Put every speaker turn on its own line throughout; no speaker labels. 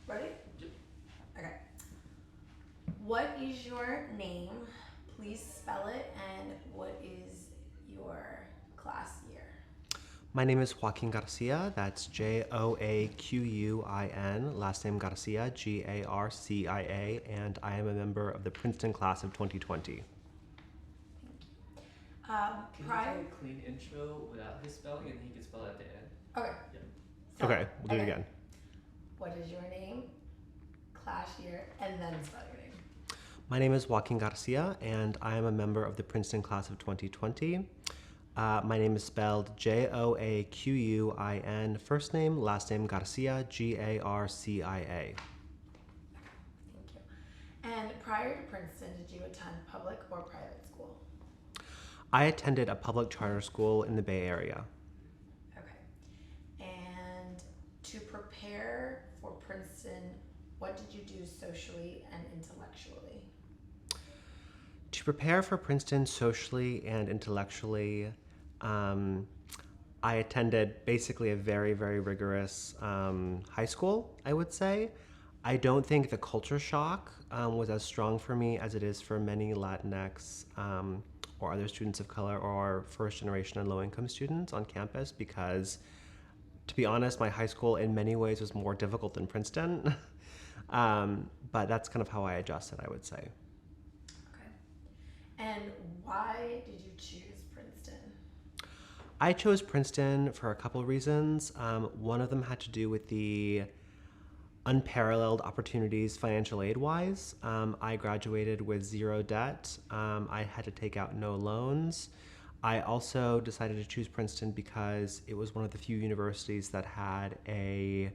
Ready? Okay. What is your name? Please spell it. And what is your class year?
My name is Joaquin Garcia. That's Joaquin. Last name Garcia, Garcia. And I am a member of the Princeton class of 2020.
Can you do
Prior.
a clean intro without his spelling and he can spell it at the end?
Okay.
Yep.
So,
Okay, we'll do it again.
What is your name? Class year, and then spell your name.
My name is Joaquin Garcia, and I am a member of the Princeton class of 2020. My name is spelled Joaquin, first name, last name Garcia, Garcia.
Thank you. And prior to Princeton, did you attend public or private school?
I attended a public charter school in the Bay Area.
Okay. And to prepare for Princeton, what did you do socially and intellectually?
To prepare for Princeton socially and intellectually, I attended basically a very, very rigorous high school, I would say. I don't think the culture shock was as strong for me as it is for many Latinx or other students of color or first generation and low income students on campus because, to be honest, my high school in many ways was more difficult than Princeton. But that's kind of how I adjusted, I would say.
Okay. And why did you choose Princeton?
I chose Princeton for a couple of reasons. One of them had to do with the unparalleled opportunities financial aid wise. I graduated with zero debt. I had to take out no loans. I also decided to choose Princeton because it was one of the few universities that had a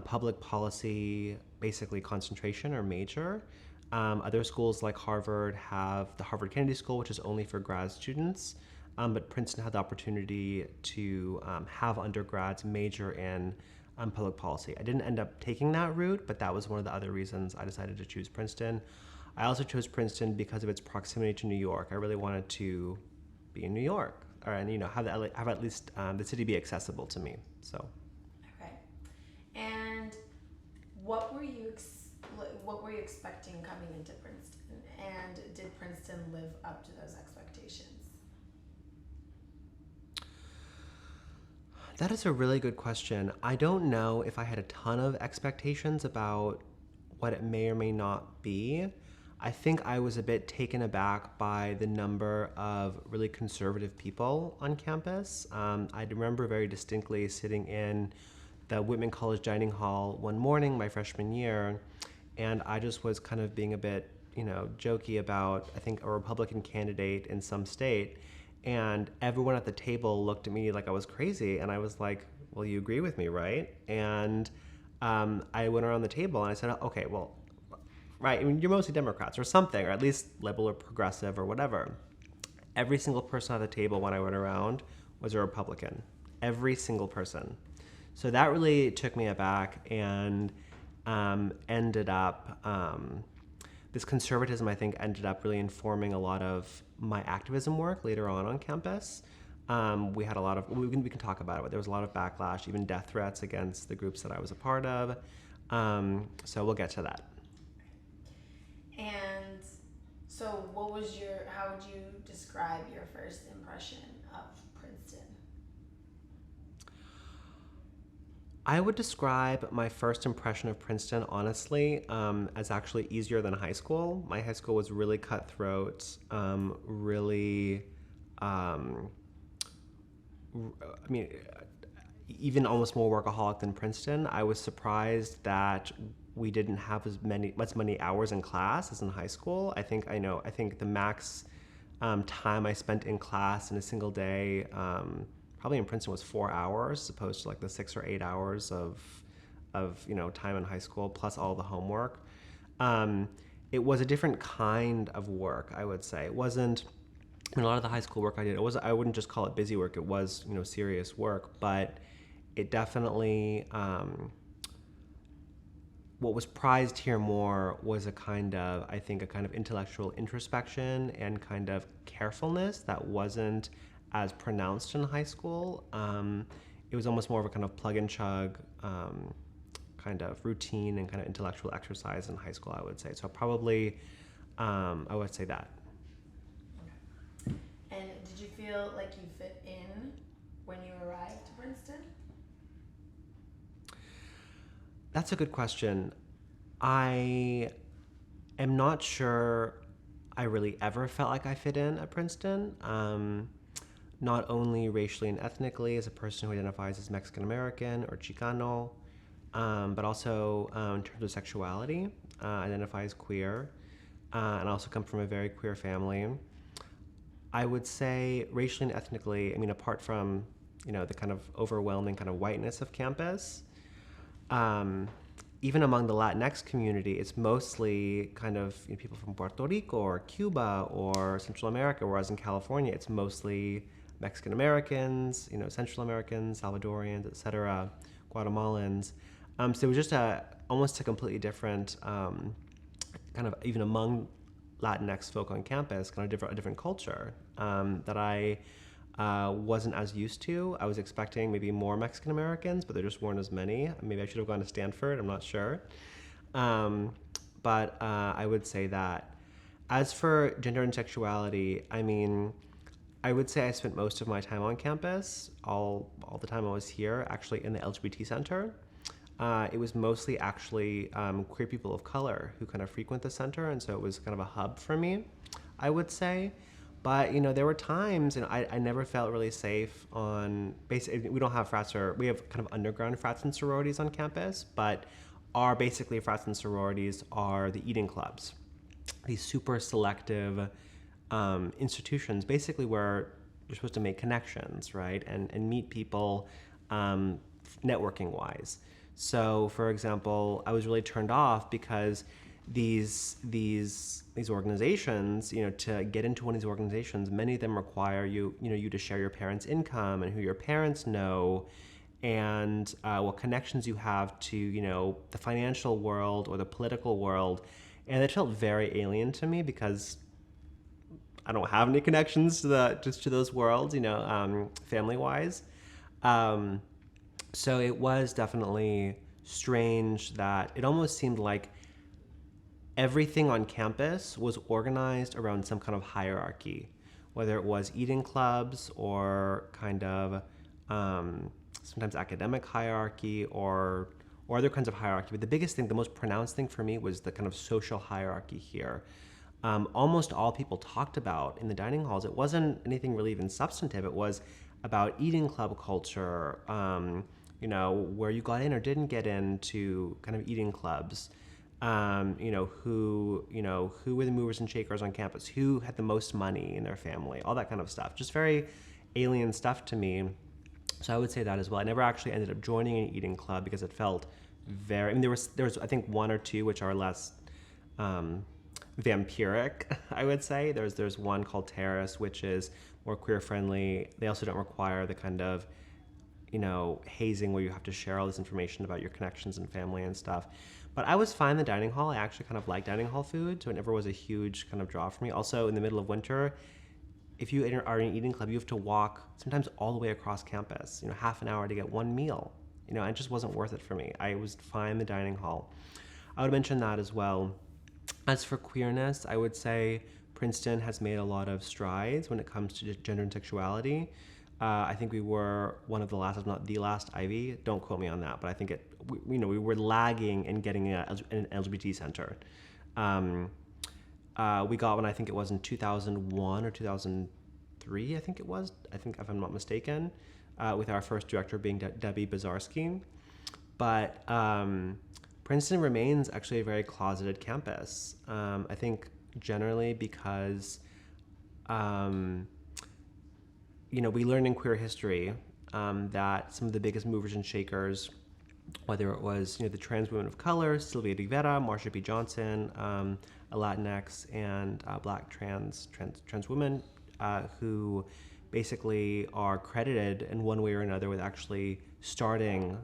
public policy, basically concentration or major. Other schools like Harvard have the Harvard Kennedy School, which is only for grad students. But Princeton had the opportunity to have undergrads major in public policy. I didn't end up taking that route, but that was one of the other reasons I decided to choose Princeton. I also chose Princeton because of its proximity to New York. I really wanted to be in New York, and have at least the city be accessible to me. So.
Okay. And what were you what were you expecting coming into Princeton? And did Princeton live up to those expectations?
That is a really good question. I don't know if I had a ton of expectations about what it may or may not be. I think I was a bit taken aback by the number of really conservative people on campus. I remember very distinctly sitting in the Whitman College dining hall one morning my freshman year, and I just was kind of being a bit, jokey about, I think, a Republican candidate in some state. And everyone at the table looked at me like I was crazy. And I was like, well, you agree with me, right? And I went around the table and I said, okay, well, right, I mean, you're mostly Democrats or something, or at least liberal or progressive or whatever. Every single person at the table when I went around was a Republican. Every single person. So that really took me aback and ended up, this conservatism, I think, ended up really informing a lot of my activism work later on campus. We had a lot of, we can talk about it, but there was a lot of backlash, even death threats against the groups that I was a part of. So we'll get to that.
And so how would you describe your first impression of Princeton?
I would describe my first impression of Princeton, honestly, as actually easier than high school. My high school was really cutthroat, really, I mean, even almost more workaholic than Princeton. I was surprised that we didn't have as many hours in class as in high school. I think the max time I spent in class in a single day, probably in Princeton, was 4 hours, as opposed to like the 6 or 8 hours of time in high school plus all the homework. It was a different kind of work, I would say. It wasn't. I mean, a lot of the high school work I did, I wouldn't just call it busy work. It was serious work, but it definitely. What was prized here more was a kind of intellectual introspection and kind of carefulness that wasn't as pronounced in high school. It was almost more of a kind of plug and chug kind of routine and kind of intellectual exercise in high school, I would say. So probably, I would say that.
And did you feel like you fit in when you arrived to Princeton?
That's a good question. I am not sure I really ever felt like I fit in at Princeton. Not only racially and ethnically as a person who identifies as Mexican American or Chicano, but also in terms of sexuality, identify as queer, and also come from a very queer family. I would say racially and ethnically, I mean, apart from, the kind of overwhelming kind of whiteness of campus, even among the Latinx community, it's mostly kind of people from Puerto Rico or Cuba or Central America, whereas in California, it's mostly Mexican Americans, Central Americans, Salvadorians, etc., Guatemalans. So it was just almost a completely different, kind of even among Latinx folk on campus, kind of a different culture that I wasn't as used to. I was expecting maybe more Mexican Americans, but there just weren't as many. Maybe I should have gone to Stanford, I'm not sure. But I would say that. As for gender and sexuality, I mean, I would say I spent most of my time on campus, all the time I was here, actually in the LGBT center. It was mostly actually queer people of color who kind of frequent the center, and so it was kind of a hub for me, I would say. But, there were times, and I never felt really safe on, basically, we don't have we have kind of underground frats and sororities on campus, but our basically frats and sororities are the eating clubs, these super selective institutions, basically where you're supposed to make connections, right, and meet people networking-wise. So, for example, I was really turned off because these organizations, to get into one of these organizations, many of them require you to share your parents' income and who your parents know, and what connections you have to the financial world or the political world, and it felt very alien to me because I don't have any connections to those worlds, family-wise. So it was definitely strange that it almost seemed like everything on campus was organized around some kind of hierarchy, whether it was eating clubs or kind of sometimes academic hierarchy or other kinds of hierarchy. But the biggest thing, the most pronounced thing for me was the kind of social hierarchy here. Almost all people talked about in the dining halls, it wasn't anything really even substantive. It was about eating club culture, where you got in or didn't get into kind of eating clubs. Who were the movers and shakers on campus, who had the most money in their family, all that kind of stuff. Just very alien stuff to me. So I would say that as well. I never actually ended up joining an eating club because it felt very, there was I think one or two which are less vampiric, I would say. There's one called Terrace, which is more queer friendly. They also don't require the kind of hazing where you have to share all this information about your connections and family and stuff. But I was fine in the dining hall. I actually kind of like dining hall food, so it never was a huge kind of draw for me. Also, in the middle of winter, if you are in an eating club, you have to walk sometimes all the way across campus, half an hour to get one meal. It just wasn't worth it for me. I was fine in the dining hall. I would mention that as well. As for queerness, I would say Princeton has made a lot of strides when it comes to gender and sexuality. I think we were one of the last, if not the last Ivy. Don't quote me on that, but I think we were lagging in getting an LGBT center. We got one, I think it was in 2001 or 2003, I think it was. I think, if I'm not mistaken, with our first director being Debbie Bazarski. But Princeton remains actually a very closeted campus. I think generally because we learned in queer history that some of the biggest movers and shakers, whether it was the trans women of color, Sylvia Rivera, Marsha P. Johnson, a Latinx and Black trans women who basically are credited in one way or another with actually starting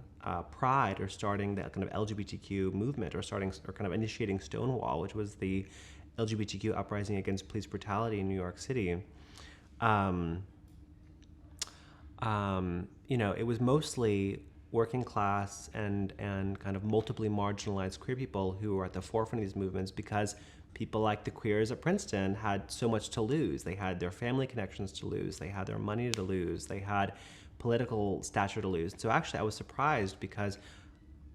Pride or starting that kind of LGBTQ movement or kind of initiating Stonewall, which was the LGBTQ uprising against police brutality in New York City. It was mostly working class and kind of multiply marginalized queer people who were at the forefront of these movements because people like the queers at Princeton had so much to lose. They had their family connections to lose. They had their money to lose. They had political stature to lose. So actually, I was surprised because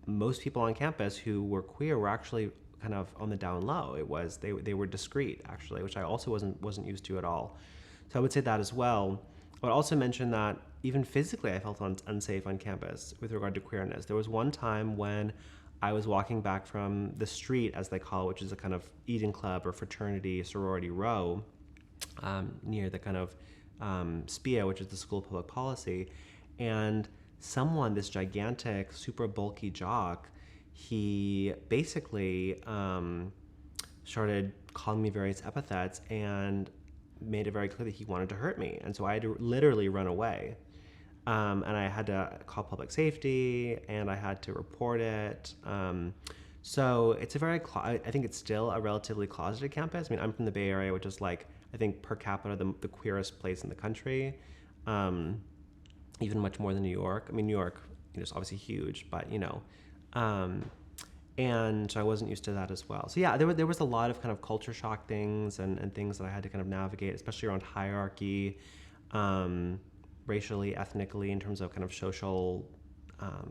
most people on campus who were queer were actually kind of on the down low. It was they were discreet actually, which I also wasn't used to at all. So I would say that as well. I would also mention that even physically, I felt unsafe on campus with regard to queerness. There was one time when I was walking back from the street, as they call it, which is a kind of eating club or fraternity sorority row near the kind of SPIA, which is the School of Public Policy, and someone, this gigantic, super bulky jock, he basically started calling me various epithets and made it very clear that he wanted to hurt me. And so I had to literally run away. And I had to call public safety and I had to report it. So it's a very, I think it's still a relatively closeted campus. I mean, I'm from the Bay Area, which is like, I think per capita, the queerest place in the country. Even much more than New York. I mean, New York, is obviously huge, but and so I wasn't used to that as well. So yeah, there was a lot of kind of culture shock things and things that I had to kind of navigate, especially around hierarchy, racially, ethnically, in terms of kind of social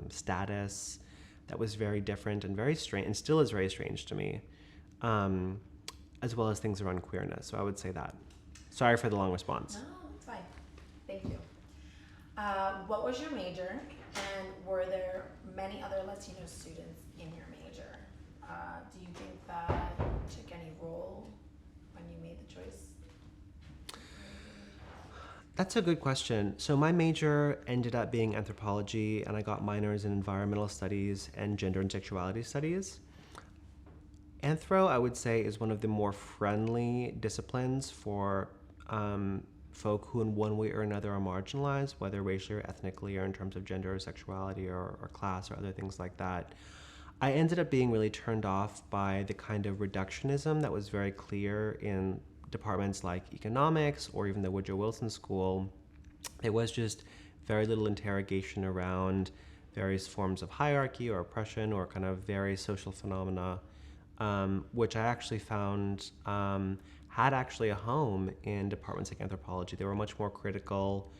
status. That was very different and very strange, and still is very strange to me, as well as things around queerness. So I would say that. Sorry for the long response.
No, it's fine. Thank you. What was your major, and were there many other Latino students in your major? Do you think that took any role when you made the choice?
That's a good question. So my major ended up being anthropology, and I got minors in environmental studies and gender and sexuality studies. Anthro, I would say, is one of the more friendly disciplines for folk who in one way or another are marginalized, whether racially or ethnically or in terms of gender or sexuality or class or other things like that. I ended up being really turned off by the kind of reductionism that was very clear in departments like economics or even the Woodrow Wilson School. It was just very little interrogation around various forms of hierarchy or oppression or kind of various social phenomena, which I actually found had actually a home in departments like anthropology. They were much more critical,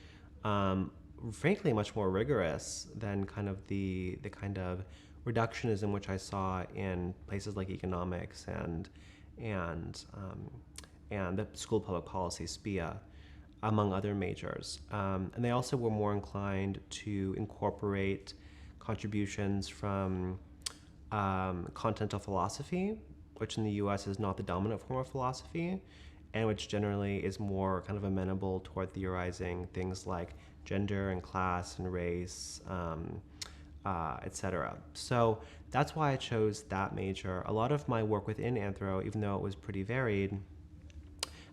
frankly, much more rigorous than kind of the kind of reductionism which I saw in places like economics and the School of Public Policy, SPIA, among other majors. And they also were more inclined to incorporate contributions from continental philosophy, which in the US is not the dominant form of philosophy, and which generally is more kind of amenable toward theorizing things like gender and class and race, etc. So that's why I chose that major. A lot of my work within Anthro, even though it was pretty varied,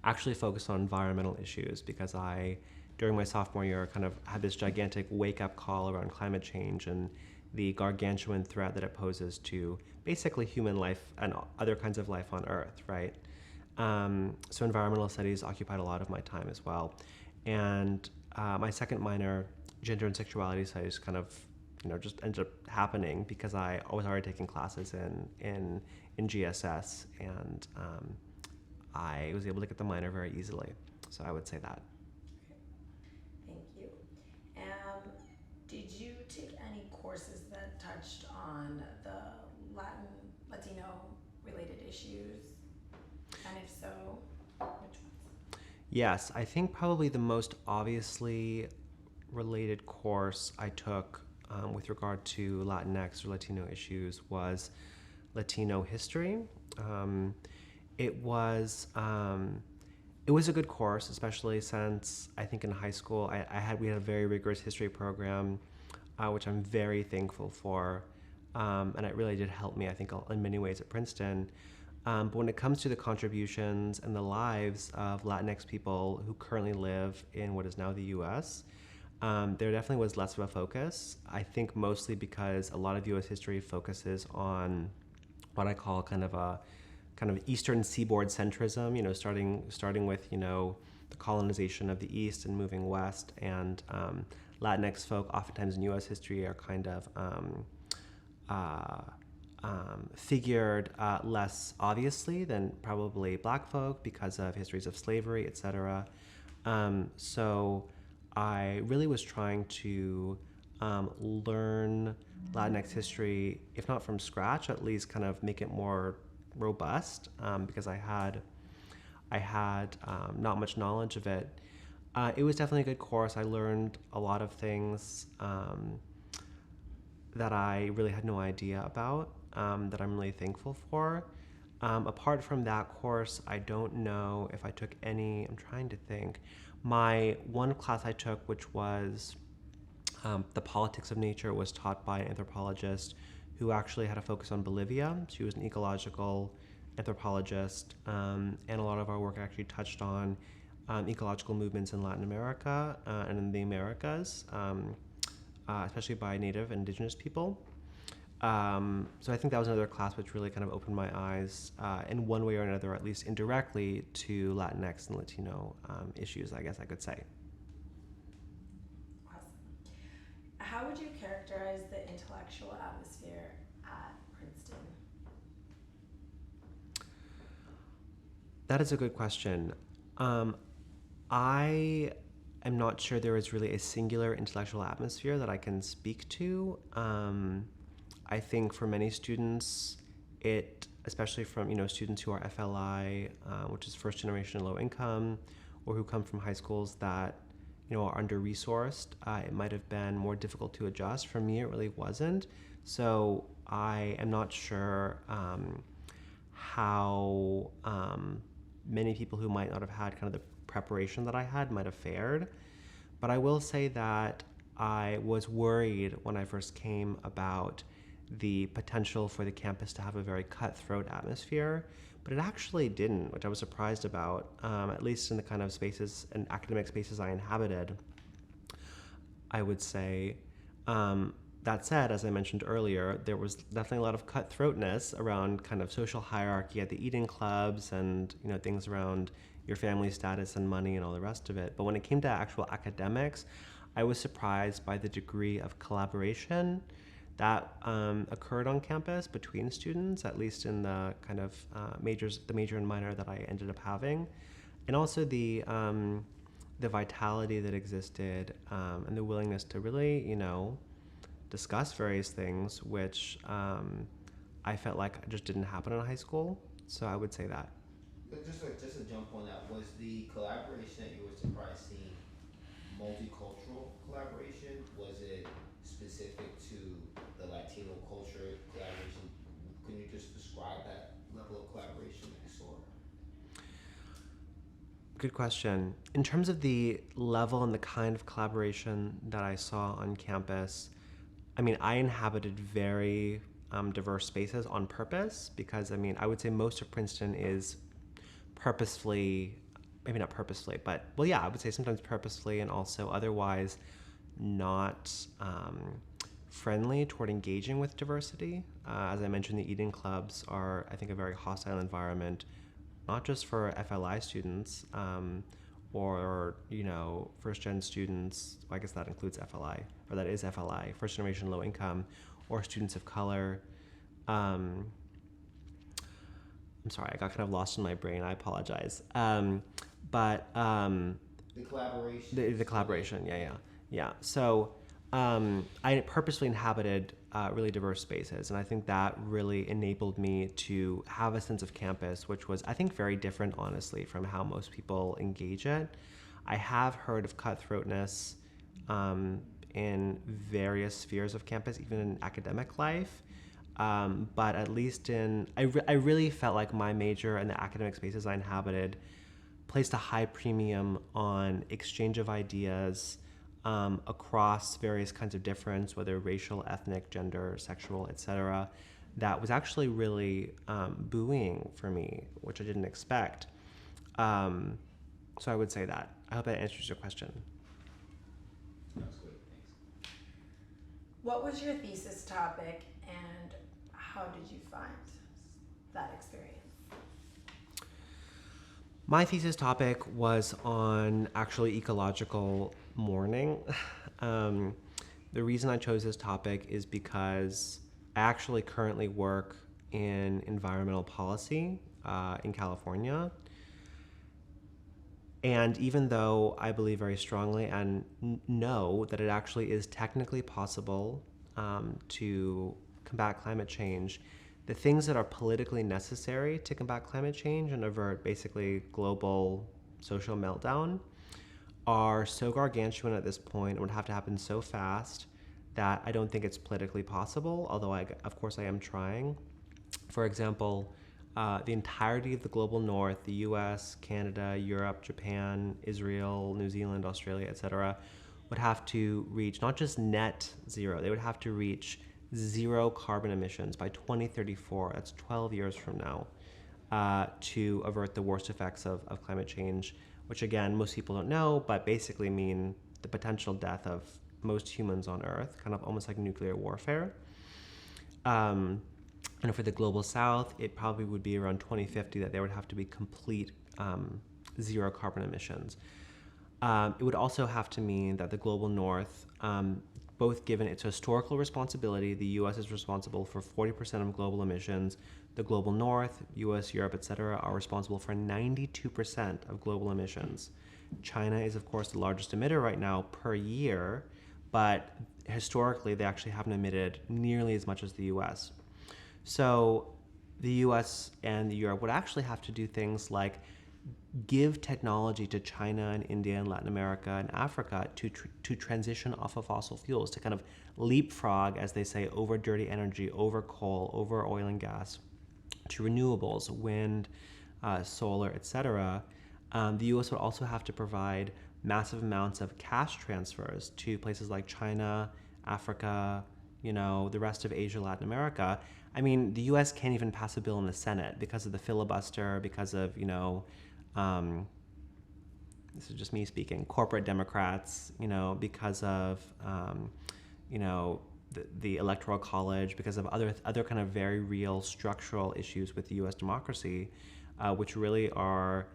actually focused on environmental issues because I, during my sophomore year, kind of had this gigantic wake-up call around climate change and the gargantuan threat that it poses to basically human life and other kinds of life on Earth, right? So environmental studies occupied a lot of my time as well. And my second minor, gender and sexuality studies, kind of just ended up happening because I was already taking classes in GSS, and I was able to get the minor very easily. So I would say that.
Thank you. Did you take any courses that touched on the Latino related issues? And if so, which ones?
Yes, I think probably the most obviously related course I took with regard to Latinx or Latino issues was Latino history. It was a good course, especially since I think in high school we had a very rigorous history program, which I'm very thankful for, and it really did help me, I think, in many ways at Princeton. But when it comes to the contributions and the lives of Latinx people who currently live in what is now the U.S., there definitely was less of a focus. I think mostly because a lot of U.S. history focuses on what I call kind of Eastern seaboard centrism, starting with, the colonization of the East and moving west, and Latinx folk, oftentimes in U.S. history, are kind of figured less obviously than probably Black folk because of histories of slavery, etc. So I really was trying to learn Latinx history, if not from scratch, at least kind of make it more robust, because I had not much knowledge of it. It was definitely a good course. I learned a lot of things that I really had no idea about, that I'm really thankful for. Apart from that course, I don't know if I took any. I'm trying to think. My one class I took, which was the politics of nature, was taught by an anthropologist who actually had a focus on Bolivia. She was an ecological anthropologist, and a lot of our work actually touched on ecological movements in Latin America and in the Americas, especially by Native and Indigenous people. So I think that was another class which really kind of opened my eyes in one way or another, at least indirectly, to Latinx and Latino issues, I guess I could say.
Awesome. How would you characterize the intellectual atmosphere at Princeton?
That is a good question. I am not sure there is really a singular intellectual atmosphere that I can speak to. I think for many students, especially from students who are FLI, which is first generation low income, or who come from high schools that are under resourced, it might have been more difficult to adjust. For me, it really wasn't. So I am not sure how many people who might not have had kind of the preparation that I had might have fared. But I will say that I was worried when I first came about the potential for the campus to have a very cutthroat atmosphere, but it actually didn't, which I was surprised about, at least in the kind of spaces and academic spaces I inhabited, I would say. That said, as I mentioned earlier, there was definitely a lot of cutthroatness around kind of social hierarchy at the eating clubs and things around your family status and money and all the rest of it. But when it came to actual academics, I was surprised by the degree of collaboration that occurred on campus between students, at least in the kind of the major and minor that I ended up having, and also the vitality that existed and the willingness to really, discuss various things, which I felt like just didn't happen in high school. So I would say that.
But just to jump on that, was the collaboration that you were surprised seeing multicultural collaboration? Was it specific to the Latino culture collaboration? Can you just describe that level of collaboration that you saw?
Good question. In terms of the level and the kind of collaboration that I saw on campus, I inhabited very diverse spaces on purpose because, I would say most of Princeton is purposefully, maybe not purposefully, but, well, yeah, I would say sometimes purposefully and also otherwise not friendly toward engaging with diversity. As I mentioned, the eating clubs are, I think, a very hostile environment, not just for FLI students or, first-gen students. Well, I guess that includes FLI, or that is FLI, first-generation low income, or students of color. I'm sorry, I got kind of lost in my brain. I apologize. But
the collaboration.
The collaboration, yeah. So I purposely inhabited really diverse spaces, and I think that really enabled me to have a sense of campus, which was, I think, very different, honestly, from how most people engage it. I have heard of cutthroatness in various spheres of campus, even in academic life. But at least I really felt like my major and the academic spaces I inhabited placed a high premium on exchange of ideas across various kinds of difference, whether racial, ethnic, gender, sexual, etc. That was actually really buoying for me, which I didn't expect. So I would say that. I hope that answers your question.
That's good, thanks.
What was your thesis topic and how did you find that experience?
My thesis topic was on actually ecological mourning. The reason I chose this topic is because I actually currently work in environmental policy in California. And even though I believe very strongly and know that it actually is technically possible to combat climate change, the things that are politically necessary to combat climate change and avert basically global social meltdown are so gargantuan at this point and would have to happen so fast that I don't think it's politically possible, although of course I am trying. For example, the entirety of the global north, the US, Canada, Europe, Japan, Israel, New Zealand, Australia, etc., would have to reach not just net zero, they would have to reach zero carbon emissions by 2034. That's 12 years from now, to avert the worst effects of climate change, which again, most people don't know, but basically mean the potential death of most humans on Earth, kind of almost like nuclear warfare. And for the global south, it probably would be around 2050 that there would have to be complete zero carbon emissions. It would also have to mean that the global north, both given its historical responsibility, the US is responsible for 40% of global emissions, the global north, US, Europe, etc., are responsible for 92% of global emissions. China is, of course, the largest emitter right now per year, but historically, they actually haven't emitted nearly as much as the US. So the US and Europe would actually have to do things like give technology to China and India and Latin America and Africa to transition off of fossil fuels, to kind of leapfrog, as they say, over dirty energy, over coal, over oil and gas, to renewables, wind, solar, etc. The US would also have to provide massive amounts of cash transfers to places like China, Africa, the rest of Asia, Latin America. I mean, the US can't even pass a bill in the Senate because of the filibuster, because of, this is just me speaking, corporate Democrats, because of, the Electoral College, because of other kind of very real structural issues with the US democracy, which really are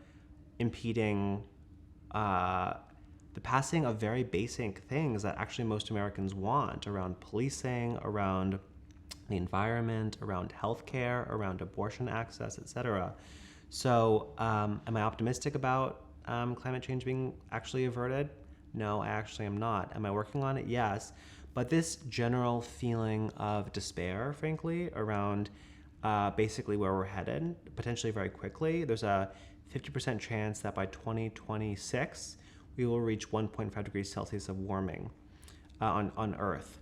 impeding the passing of very basic things that actually most Americans want around policing, around the environment, around healthcare, around abortion access, etc. So, am I optimistic about climate change being actually averted? No, I actually am not. Am I working on it? Yes. But this general feeling of despair, frankly, around basically where we're headed, potentially very quickly, there's a 50% chance that by 2026, we will reach 1.5 degrees Celsius of warming on Earth.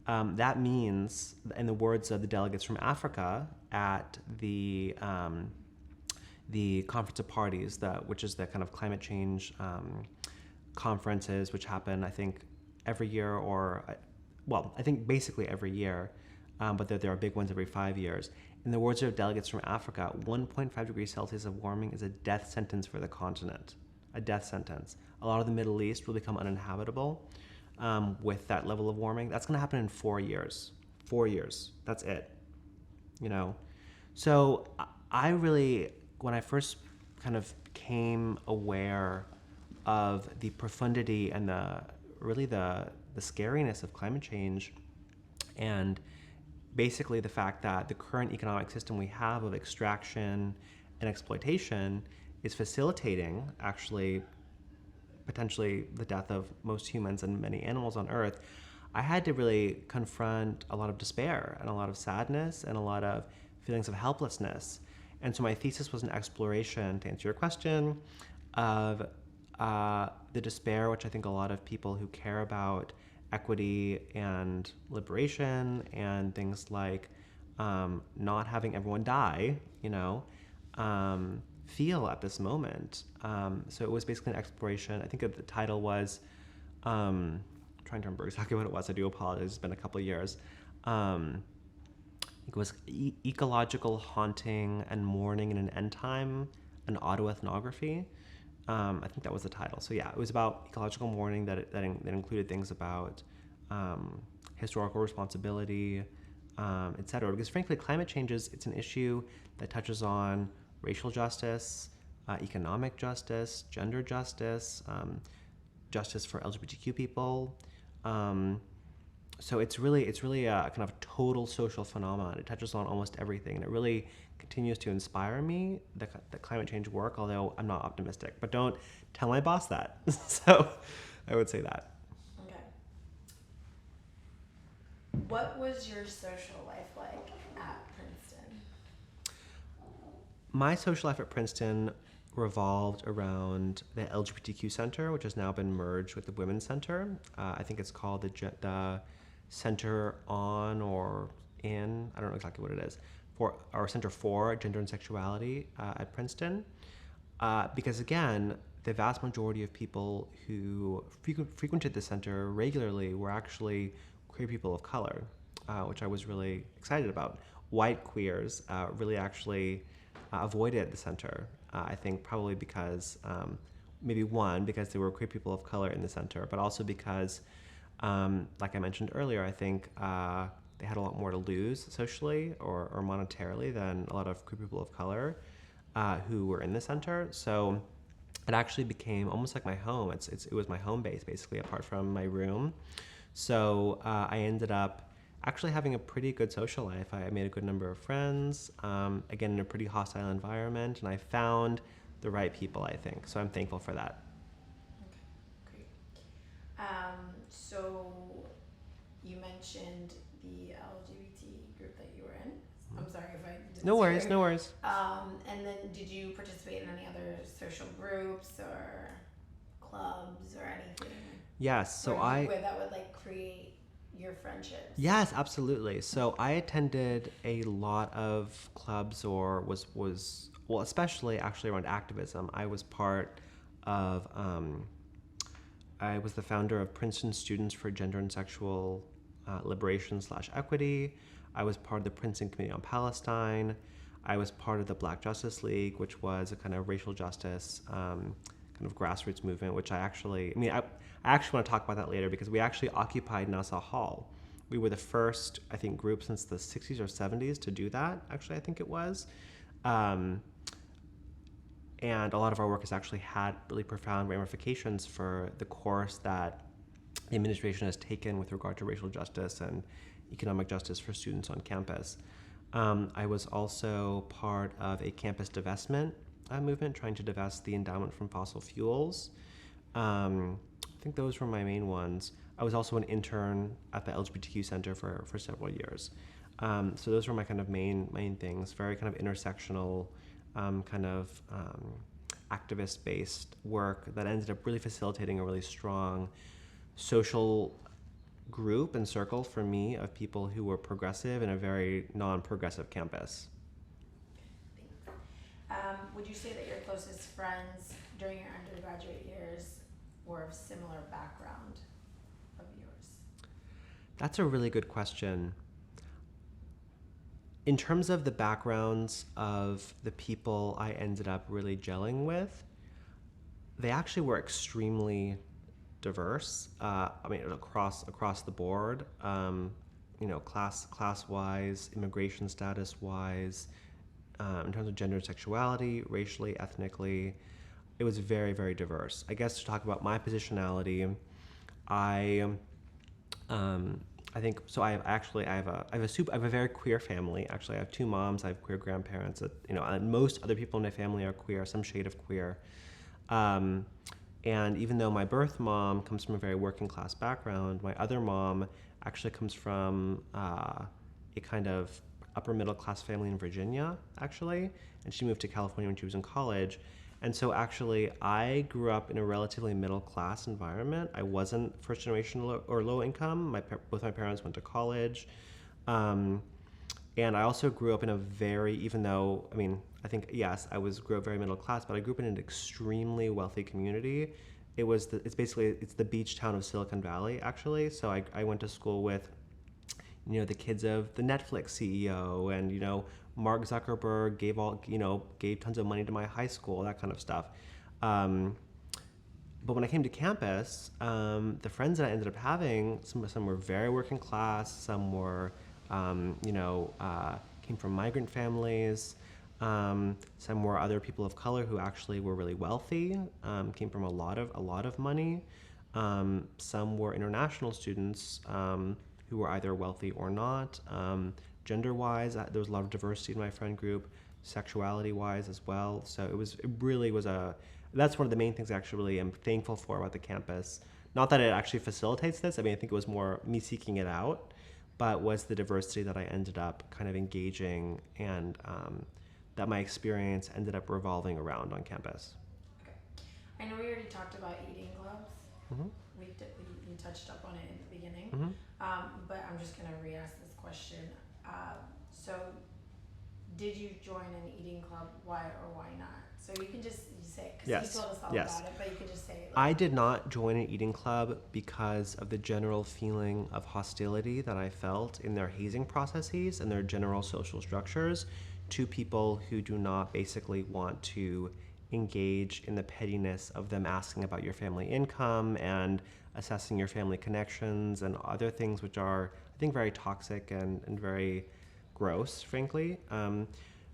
That means, in the words of the delegates from Africa at the Conference of Parties, which is the kind of climate change conferences, which happen, I think, every year, I think basically every year, but there are big ones every 5 years. In the words of delegates from Africa, 1.5 degrees Celsius of warming is a death sentence for the continent, a death sentence. A lot of the Middle East will become uninhabitable with that level of warming. That's going to happen in 4 years. 4 years. That's it. So I really, when I first kind of became aware of the profundity and the scariness of climate change, and basically the fact that the current economic system we have of extraction and exploitation is facilitating, actually, potentially the death of most humans and many animals on Earth, I had to really confront a lot of despair and a lot of sadness and a lot of feelings of helplessness. And so my thesis was an exploration, to answer your question, of the despair, which I think a lot of people who care about equity and liberation and things like not having everyone die, feel at this moment. So it was basically an exploration. I think the title was, trying to remember exactly what it was. I do apologize. It's been a couple of years. It was Ecological Haunting and Mourning in an End Time, an Autoethnography. I think that was the title. So yeah, it was about ecological mourning that included things about historical responsibility, et cetera. Because frankly, climate change it's an issue that touches on racial justice, economic justice, gender justice, justice for LGBTQ people, So it's really a kind of total social phenomenon. It touches on almost everything, and it really continues to inspire me, the climate change work, although I'm not optimistic. But don't tell my boss that. So I would say that.
Okay. What was your social life like at Princeton?
My social life at Princeton revolved around the LGBTQ Center, which has now been merged with the Women's Center. I think it's called the Center on or in, I don't know exactly what it is, or Center for Gender and Sexuality at Princeton. Because again, the vast majority of people who frequented the center regularly were actually queer people of color, which I was really excited about. White queers really actually avoided the center. I think probably because, maybe one, because there were queer people of color in the center, but also because, like I mentioned earlier, I think they had a lot more to lose socially or monetarily than a lot of queer people of color who were in the center. So it actually became almost like my home. It was my home base, basically, apart from my room. So I ended up actually having a pretty good social life. I made a good number of friends, again, in a pretty hostile environment, and I found the right people, I think. So I'm thankful for that.
Okay, great. So you mentioned the LGBT group that you were in. I'm sorry if I didn't.
No worries, no worries.
And then did you participate in any other social groups or clubs or anything?
Yes, so
where that would like create your friendships?
Yes, absolutely. So I attended a lot of clubs, or was well, especially actually around activism. I was part of, I was the founder of Princeton Students for Gender and Sexual Liberation / Equity. I was part of the Princeton Committee on Palestine. I was part of the Black Justice League, which was a kind of racial justice kind of grassroots movement, which I actually want to talk about that later, because we actually occupied Nassau Hall. We were the first, I think, group since the 60s or 70s to do that, actually, I think it was. And a lot of our work has actually had really profound ramifications for the course that the administration has taken with regard to racial justice and economic justice for students on campus. I was also part of a campus divestment movement, trying to divest the endowment from fossil fuels. I think those were my main ones. I was also an intern at the LGBTQ Center for several years. So those were my kind of main things, very kind of intersectional, activist-based work that ended up really facilitating a really strong social group and circle for me of people who were progressive in a very non-progressive campus.
Would you say that your closest friends during your undergraduate years were of similar background of yours?
That's a really good question. In terms of the backgrounds of the people I ended up really gelling with, they actually were extremely diverse. Across the board. Class-wise, immigration status-wise, in terms of gender and sexuality, racially, ethnically, it was very, very diverse. I guess to talk about my positionality, I think so. I have a very queer family. Actually, I have two moms. I have queer grandparents. And most other people in my family are queer, some shade of queer. And even though my birth mom comes from a very working class background, my other mom actually comes from a kind of upper middle class family in Virginia, actually, and she moved to California when she was in college. And so actually I grew up in a relatively middle class environment. I wasn't first generation or low income. Both my parents went to college. And I also grew up in a very, even though, I think, yes, grew up very middle class, but I grew up in an extremely wealthy community. It's the beach town of Silicon Valley, actually. So I went to school with, the kids of the Netflix CEO, and, Mark Zuckerberg gave tons of money to my high school, that kind of stuff. But when I came to campus, the friends that I ended up having, some were very working class, some were, came from migrant families, some were other people of color who actually were really wealthy, came from a lot of money. Some were international students who were either wealthy or not. Gender-wise, there was a lot of diversity in my friend group. Sexuality-wise as well. So it really was that's one of the main things I actually really am thankful for about the campus. Not that it actually facilitates this. I mean, I think it was more me seeking it out, but was the diversity that I ended up kind of engaging and that my experience ended up revolving around on campus.
Okay. I know we already talked about eating clubs.
Mm-hmm.
We touched up on it in the beginning, but I'm just gonna re-ask this question. So, did you join an eating club? Why or why not? So you can just say, because
Yes.
you told us all
Yes.
about it, but you can just say.
I did not join an eating club because of the general feeling of hostility that I felt in their hazing processes and their general social structures to people who do not basically want to engage in the pettiness of them asking about your family income and assessing your family connections and other things which are, I think, very toxic and very gross, frankly.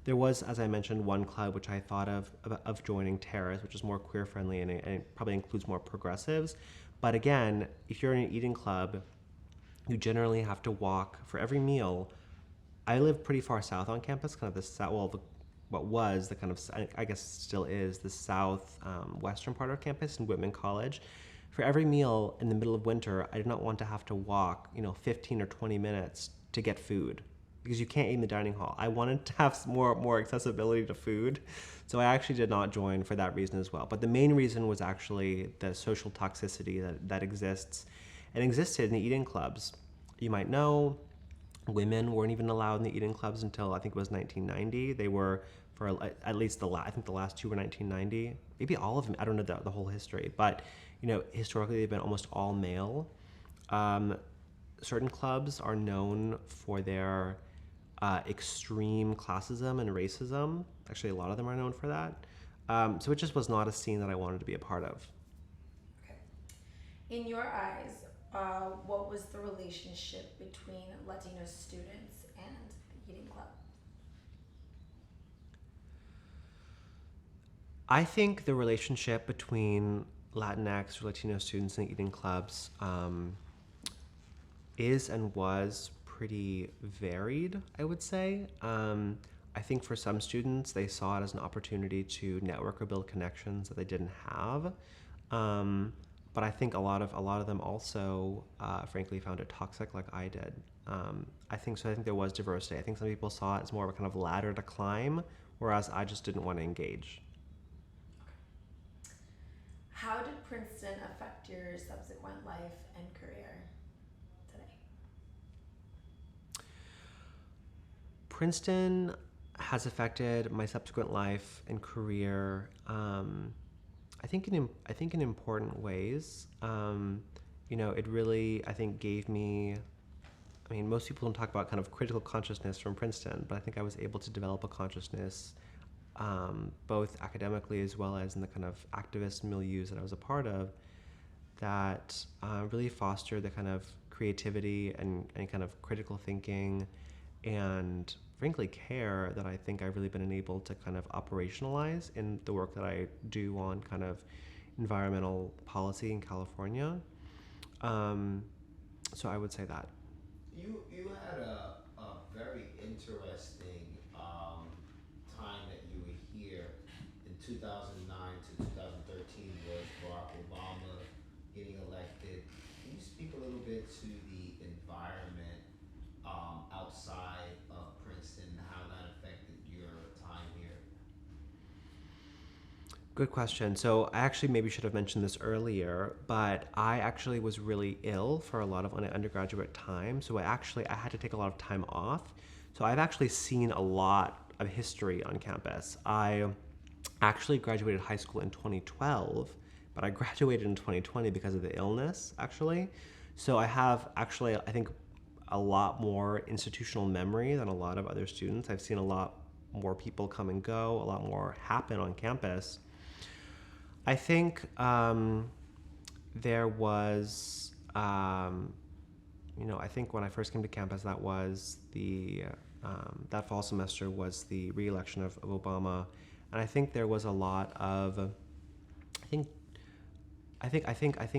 There was, as I mentioned, one club which I thought of joining, Terrace, which is more queer friendly and it probably includes more progressives. But again, if you're in an eating club, you generally have to walk for every meal. I live pretty far south on campus, kind of the south, what was the kind of, I guess still is, the south western part of campus in Whitman College. For every meal in the middle of winter, I did not want to have to walk, 15 or 20 minutes to get food, because you can't eat in the dining hall. I wanted to have more accessibility to food, so I actually did not join for that reason as well. But the main reason was actually the social toxicity that exists and existed in the eating clubs. You might know, women weren't even allowed in the eating clubs until I think it was 1990. They were for at least I think the last two were 1990. Maybe all of them. I don't know the whole history, but historically they've been almost all male. Certain clubs are known for their extreme classism and racism. Actually, a lot of them are known for that. So it just was not a scene that I wanted to be a part of.
Okay. In your eyes, what was the relationship between Latino students and the eating club?
I think the relationship between Latinx or Latino students and eating clubs is and was pretty varied, I would say. I think for some students, they saw it as an opportunity to network or build connections that they didn't have. But I think a lot of them also, frankly, found it toxic, like I did. I think there was diversity. I think some people saw it as more of a kind of ladder to climb, whereas I just didn't want to engage.
How did Princeton affect your subsequent life and career today?
Princeton has affected my subsequent life and career. I think in important ways. It really, I think, gave me. I mean, most people don't talk about kind of critical consciousness from Princeton, but I think I was able to develop a consciousness, both academically as well as in the kind of activist milieus that I was a part of, that really fostered the kind of creativity and kind of critical thinking and, frankly, care that I think I've really been enabled to kind of operationalize in the work that I do on kind of environmental policy in California. So I would say that.
You had a very interesting time that you were here in 2009 to 2013 was Barack Obama getting elected. Can you speak a little bit to the environment outside of Princeton and how that affected your time here?
Good question. So I actually maybe should have mentioned this earlier, but I actually was really ill for a lot of undergraduate time. So I had to take a lot of time off. So I've actually seen a lot of history on campus. I actually graduated high school in 2012, but I graduated in 2020 because of the illness, actually. So I have actually, I think, a lot more institutional memory than a lot of other students. I've seen a lot more people come and go, a lot more happen on campus. I think there was, I think when I first came to campus, that was that fall semester was the re-election of Obama. And I think there was a lot of, I think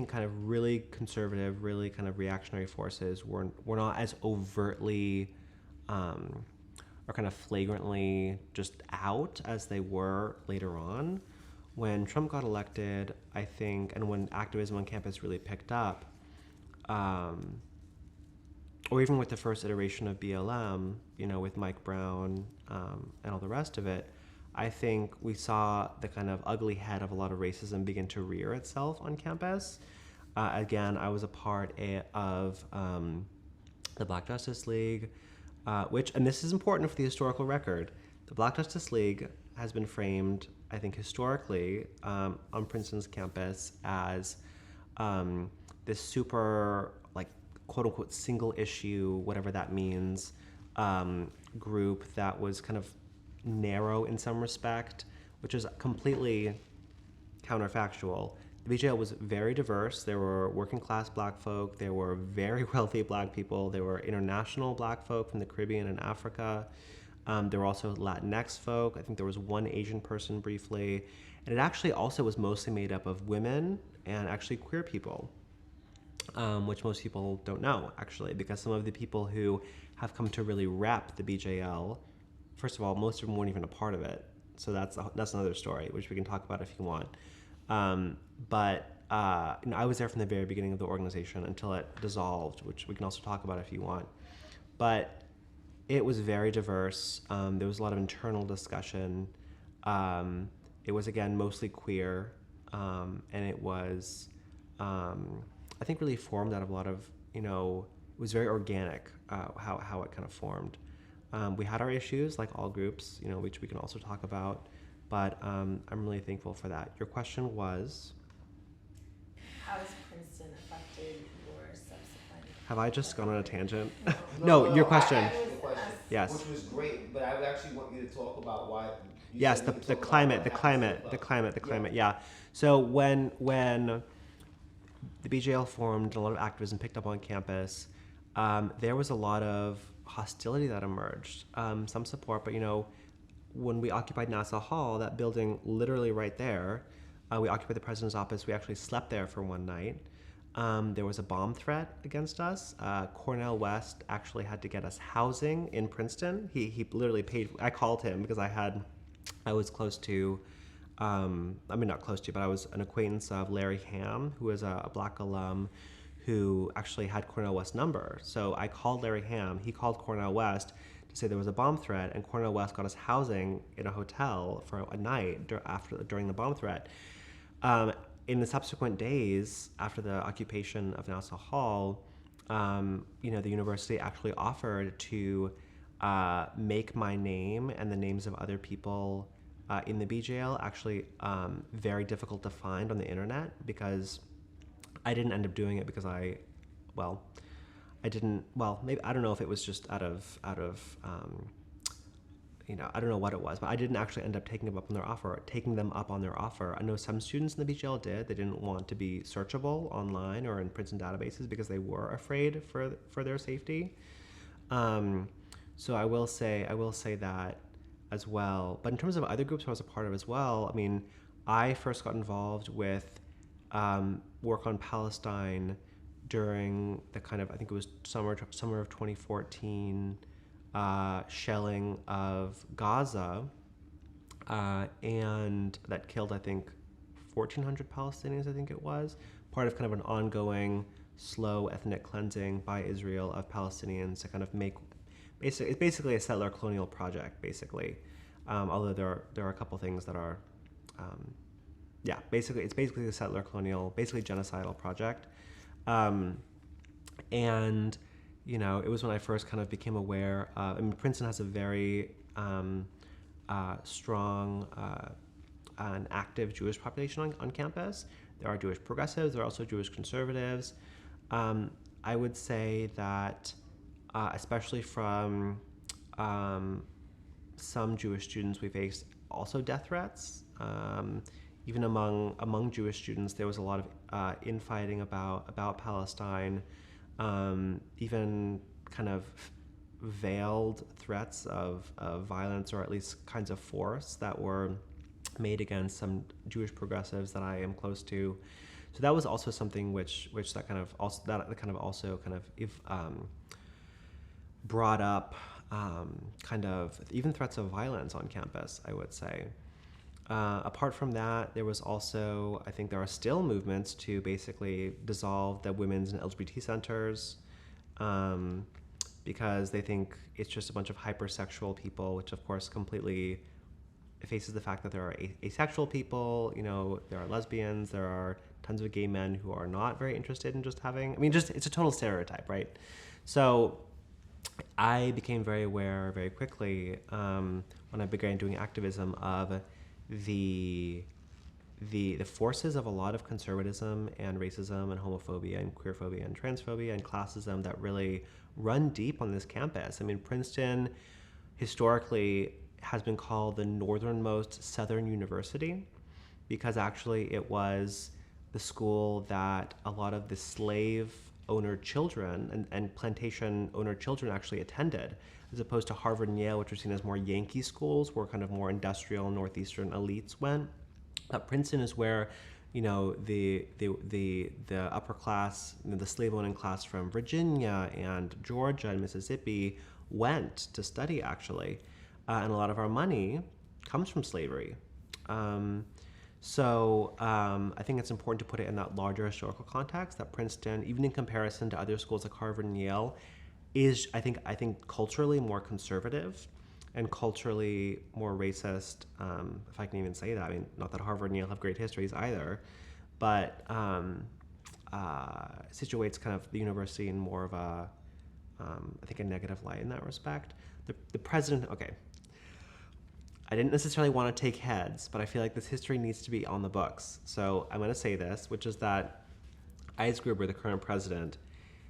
kind of really conservative, really kind of reactionary forces were not as overtly or kind of flagrantly just out as they were later on. When Trump got elected, I think, and when activism on campus really picked up, or even with the first iteration of BLM, with Mike Brown and all the rest of it, I think we saw the kind of ugly head of a lot of racism begin to rear itself on campus. Again, I was a part of the Black Justice League, which, and this is important for the historical record, the Black Justice League has been framed, I think, historically on Princeton's campus as this super, like, quote unquote, single issue, whatever that means, group that was kind of narrow in some respect, which is completely counterfactual. The BJL was very diverse. There were working class black folk, there were very wealthy black people, there were international black folk from the Caribbean and Africa. There were also Latinx folk. I think there was one Asian person briefly. And it actually also was mostly made up of women and actually queer people, which most people don't know, actually, because some of the people who have come to really rep the BJL, first of all, most of them weren't even a part of it. So that's another story, which we can talk about if you want. But I was there from the very beginning of the organization until it dissolved, which we can also talk about if you want. But it was very diverse. There was a lot of internal discussion. It was, again, mostly queer. And it was, I think, really formed out of a lot of, it was very organic, how it kind of formed. We had our issues, like all groups, which we can also talk about, but I'm really thankful for that. Your question was?
How has Princeton affected your subsequent?
Have I just gone on a tangent?
No,
No, your question.
I asked you the question,
Yes.
which was great, but I would actually want you to talk about why.
Yes,
said
the
we could talk about
climate,
what
the
happens in
climate,
club.
yeah. So when the BJL formed and a lot of activism picked up on campus, there was a lot of hostility that emerged, some support, but when we occupied Nassau Hall, that building literally right there, we occupied the president's office. We actually slept there for one night. There was a bomb threat against us. Cornel West actually had to get us housing in Princeton. He literally paid. I called him because I was close to, not close to, but I was an acquaintance of Larry Ham, who was a black alum who actually had Cornel West's number. So I called Larry Ham. He called Cornel West to say there was a bomb threat, and Cornel West got us housing in a hotel for a night during the bomb threat. In the subsequent days after the occupation of Nassau Hall, the university actually offered to make my name and the names of other people in the BJL actually very difficult to find on the internet, because I didn't end up doing it because maybe, I don't know if it was just out of I don't know what it was, but I didn't actually end up taking them up on their offer. I know some students in the BJL did. They didn't want to be searchable online or in Princeton databases because they were afraid for their safety. So I will say that as well. But in terms of other groups I was a part of as well, I first got involved with work on Palestine during the kind of, I think it was summer of 2014, shelling of Gaza, and that killed, I think, 1,400 Palestinians, I think it was, part of kind of an ongoing slow ethnic cleansing by Israel of Palestinians to kind of make, it's basically a settler colonial project, basically, although there are a couple things that are, it's basically a settler colonial, basically genocidal project. And it was when I first kind of became aware. Princeton has a very strong and active Jewish population on campus. There are Jewish progressives. There are also Jewish conservatives. I would say that, especially from some Jewish students, we faced also death threats. Even among Jewish students, there was a lot of infighting about Palestine. Even kind of veiled threats of violence, or at least kinds of force that were made against some Jewish progressives that I am close to. So that was also something which that kind of also if, brought up kind of even threats of violence on campus, I would say. Apart from that, there was also, I think there are still movements to basically dissolve the women's and LGBT centers because they think it's just a bunch of hypersexual people, which of course completely effaces the fact that there are asexual people, there are lesbians, there are tons of gay men who are not very interested in just having, it's a total stereotype, right? So I became very aware very quickly when I began doing activism of the forces of a lot of conservatism and racism and homophobia and queerphobia and transphobia and classism that really run deep on this campus. Princeton historically has been called the northernmost Southern university because actually it was the school that a lot of the slave owner children and plantation owner children actually attended, as opposed to Harvard and Yale, which are seen as more Yankee schools, where kind of more industrial northeastern elites went. Princeton is where, the upper class, the slave owning class from Virginia and Georgia and Mississippi went to study actually, and a lot of our money comes from slavery. So I think it's important to put it in that larger historical context that Princeton, even in comparison to other schools like Harvard and Yale, is I think culturally more conservative and culturally more racist, if I can even say that. Not that Harvard and Yale have great histories either, but situates kind of the university in more of a, I think, a negative light in that respect. The president, okay, I didn't necessarily want to take heads, but I feel like this history needs to be on the books. So I'm going to say this, which is that Ives Gruber, the current president,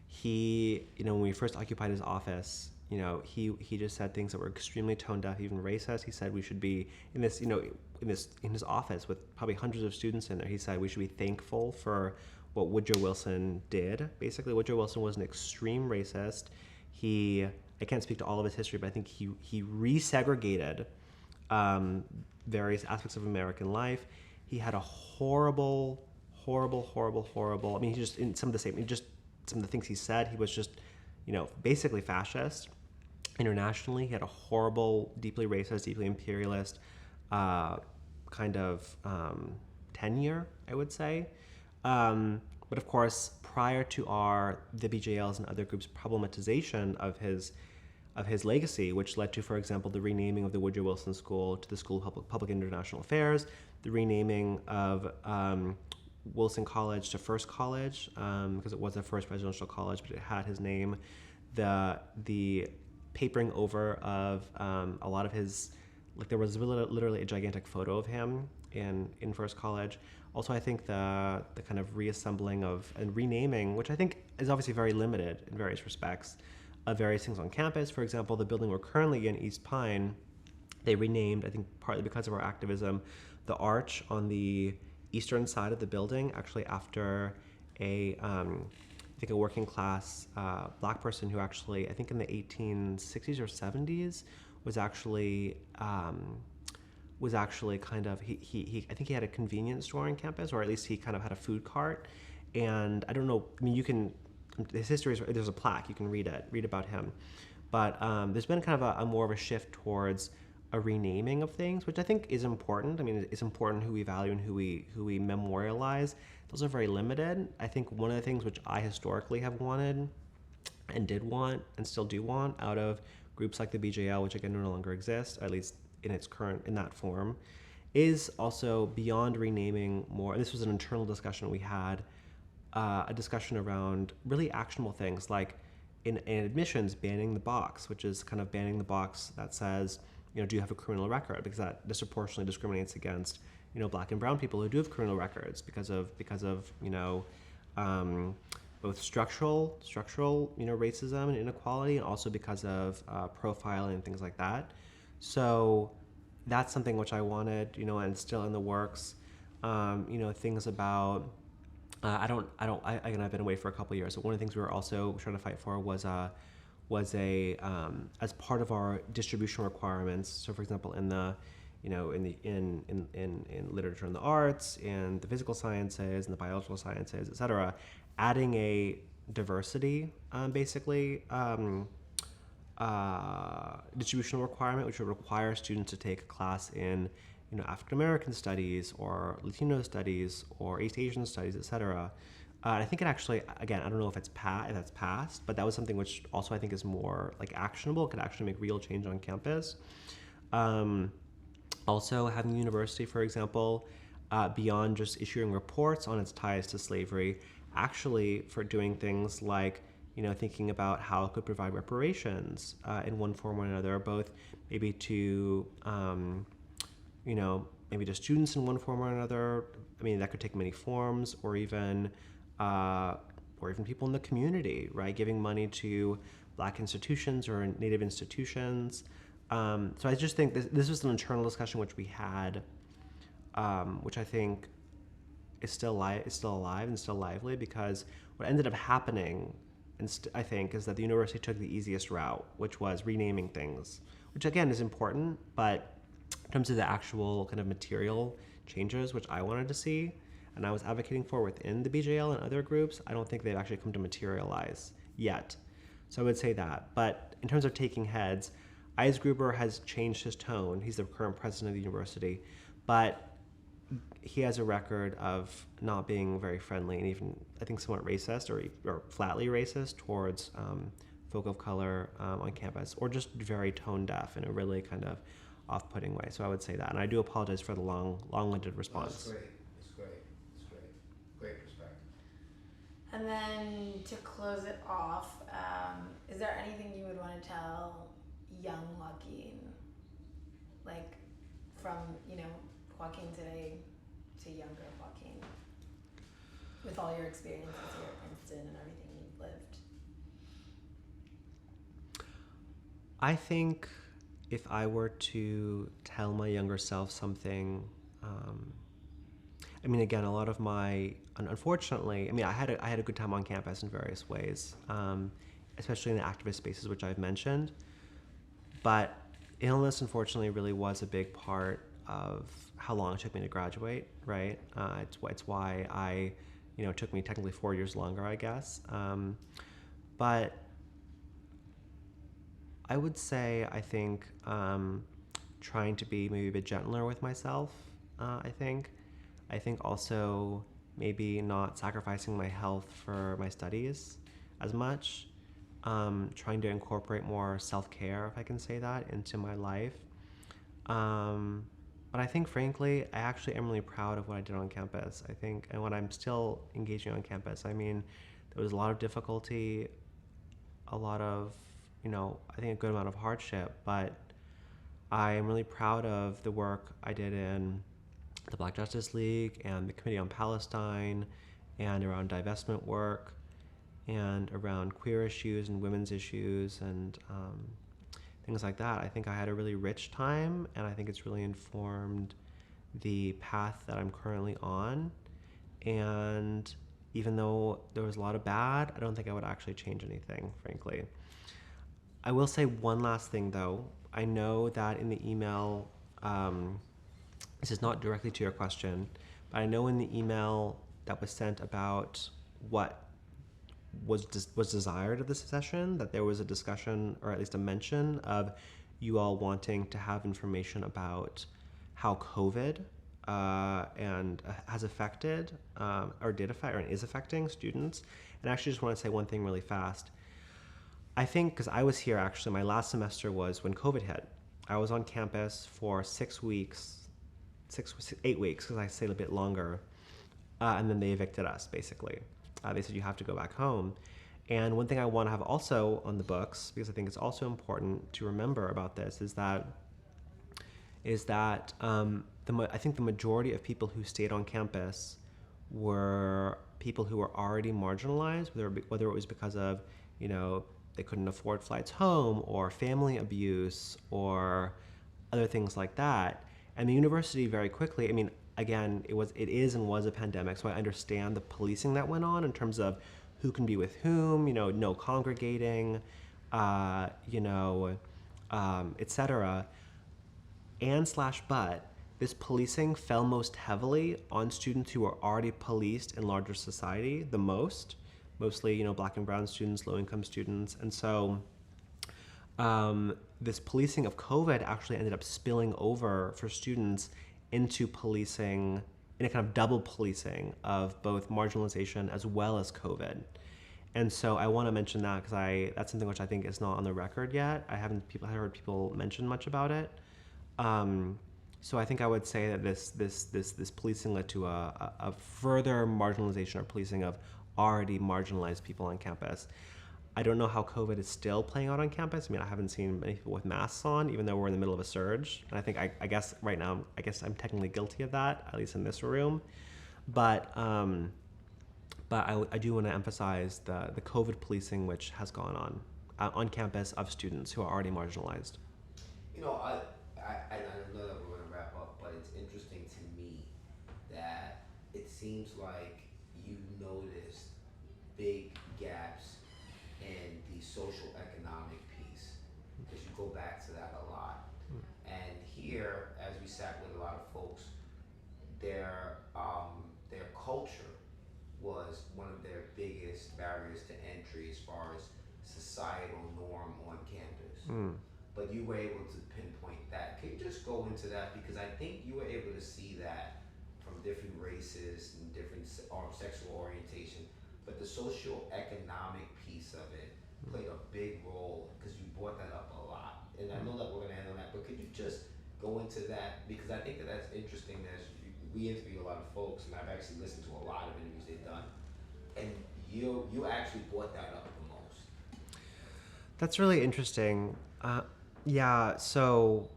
he, when we first occupied his office, he just said things that were extremely tone deaf, even racist. He said we should be in this, in his office with probably hundreds of students in there. He said we should be thankful for what Woodrow Wilson did. Basically, Woodrow Wilson was an extreme racist. I can't speak to all of his history, but I think he resegregated various aspects of American life. He had a horrible. He just, in some of the things he said, he was just, basically fascist. Internationally, he had a horrible, deeply racist, deeply imperialist kind of tenure, I would say. But of course, prior to the BJL's and other groups' problematization of his legacy, which led to, for example, the renaming of the Woodrow Wilson School to the School of Public and International Affairs, the renaming of Wilson College to First College, because it was the first presidential college, but it had his name, the papering over of a lot of his, there was literally a gigantic photo of him in First College. Also, I think the kind of reassembling of and renaming, which I think is obviously very limited in various respects, of various things on campus. For example, the building we're currently in, East Pine, they renamed, I think partly because of our activism, the arch on the eastern side of the building, actually after a working class black person who actually, I think in the 1860s or 70s, was actually kind of, I think he had a convenience store on campus, or at least he kind of had a food cart. And I don't know, you can, his history is, there's a plaque, you can read about him. But there's been kind of a more of a shift towards a renaming of things, which I think is important. It's important who we value and who we memorialize. Those are very limited. I think one of the things which I historically have wanted and did want and still do want out of groups like the BJL, which again no longer exists, at least in that form, is also beyond renaming more. And this was an internal discussion we had, a discussion around really actionable things like in admissions, banning the box, which is kind of banning the box that says, do you have a criminal record? Because that disproportionately discriminates against, black and brown people who do have criminal records because of both structural, racism and inequality, and also because of profiling and things like that. So that's something which I wanted, and still in the works. Things about, I've been away for a couple of years, but one of the things we were also trying to fight for was as part of our distribution requirements. So for example, in in literature and the arts, in the physical sciences, and the biological sciences, etc., adding a diversity, distributional requirement, which would require students to take a class in, African American studies or Latino studies or East Asian studies, etc. And I think it actually, again, I don't know if that's passed, but that was something which also I think is more like actionable. It could actually make real change on campus. Also, having the university, for example, beyond just issuing reports on its ties to slavery, actually for doing things like, thinking about how it could provide reparations in one form or another, both maybe to, maybe to students in one form or another. I mean, that could take many forms, or even people in the community, right? Giving money to Black institutions or Native institutions. So I just think this was an internal discussion which we had, which I think is still alive and still lively, because what ended up happening, I think, is that the university took the easiest route, which was renaming things, which again is important, but in terms of the actual kind of material changes, which I wanted to see, and I was advocating for within the BJL and other groups, I don't think they've actually come to materialize yet. So I would say that. But in terms of taking heads, Eisgruber has changed his tone. He's the current president of the university, but he has a record of not being very friendly and even, I think, somewhat racist or flatly racist towards folk of color on campus, or just very tone deaf in a really kind of off-putting way. So I would say that, and I do apologize for the long-winded response.
That's great. Great perspective.
And then to close it off, is there anything you would want to tell young Joaquin, like from Joaquin today to younger Joaquin, with all your experiences here at Princeton and everything you've lived?
I think if I were to tell my younger self something, again, a lot of unfortunately, I had a good time on campus in various ways, especially in the activist spaces, which I've mentioned. But illness, unfortunately, really was a big part of how long it took me to graduate, right? It's why it took me technically 4 years longer, I guess. But I would say, I think, trying to be maybe a bit gentler with myself, I think also maybe not sacrificing my health for my studies as much, trying to incorporate more self-care, if I can say that, into my life. But I think, frankly, I actually am really proud of what I did on campus, I think, and what I'm still engaging on campus. There was a lot of difficulty, a lot of, I think a good amount of hardship, but I am really proud of the work I did in the Black Justice League and the Committee on Palestine, and around divestment work, and around queer issues and women's issues and things like that. I think I had a really rich time, and I think it's really informed the path that I'm currently on. And even though there was a lot of bad, I don't think I would actually change anything, frankly. I will say one last thing, though. I know that in the email, this is not directly to your question, but I know in the email that was sent about what was desired of this session, that there was a discussion, or at least a mention of you all wanting to have information about how COVID has affected, or did affect, or is affecting students. And I actually just want to say one thing really fast. I think, because I was here actually, my last semester was when COVID hit. I was on campus for 8 weeks, because I stayed a bit longer, and then they evicted us, basically. They said you have to go back home. And one thing I want to have also on the books, because I think it's also important to remember about this, is that I think the majority of people who stayed on campus were people who were already marginalized, whether it was because of, they couldn't afford flights home, or family abuse, or other things like that. And the university very quickly, again, it is and was a pandemic, so I understand the policing that went on in terms of who can be with whom, no congregating, etc. but this policing fell most heavily on students who were already policed in larger society the most, mostly, black and brown students, low income students. And so this policing of COVID actually ended up spilling over for students into policing, in a kind of double policing of both marginalization as well as COVID. And so I want to mention that because that's something which I think is not on the record yet. I haven't heard people mention much about it. So I think I would say that this policing led to a further marginalization or policing of already marginalized people on campus. I don't know how COVID is still playing out on campus. I mean, I haven't seen many people with masks on, even though we're in the middle of a surge. And I think, I guess right now, I'm technically guilty of that, at least in this room. But I do want to emphasize the COVID policing which has gone on campus of students who are already marginalized.
I know that we're going to wrap up, but it's interesting to me that it seems like you noticed big gaps in the social economic piece, because you go back to that a lot. And here, as we sat with a lot of folks, their culture was one of their biggest barriers to entry as far as societal norm on campus. But you were able to pinpoint that. Can you just go into that? Because I think you were able to see that from different races and different sexual orientation, but the socio-economic piece of it played a big role, because you brought that up a lot. And I know that we're going to end on that, but could you just go into that? Because I think that's interesting. We interviewed a lot of folks, and I've actually listened to a lot of interviews they've done, and you actually brought that up the most.
That's really interesting. Yeah. So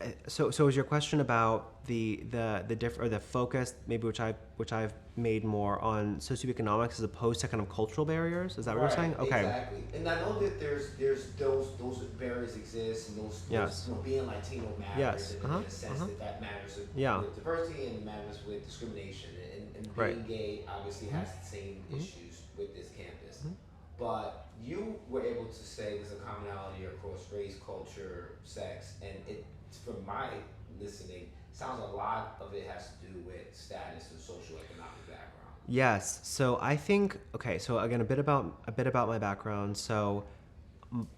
is your question about the focus, maybe which I've made more on socioeconomics as opposed to kind of cultural barriers? Is that what you're saying? Okay.
Exactly. And I know that there's those barriers exist, and those being Latino matters, in a sense that matters with diversity and matters with discrimination, and being gay obviously has the same issues with this campus. But you were able to say there's a commonality across race, culture, sex, and it, from my listening, sounds a lot of it has to do with status and social economic background.
Yes. So I think, so again, a bit about my background. So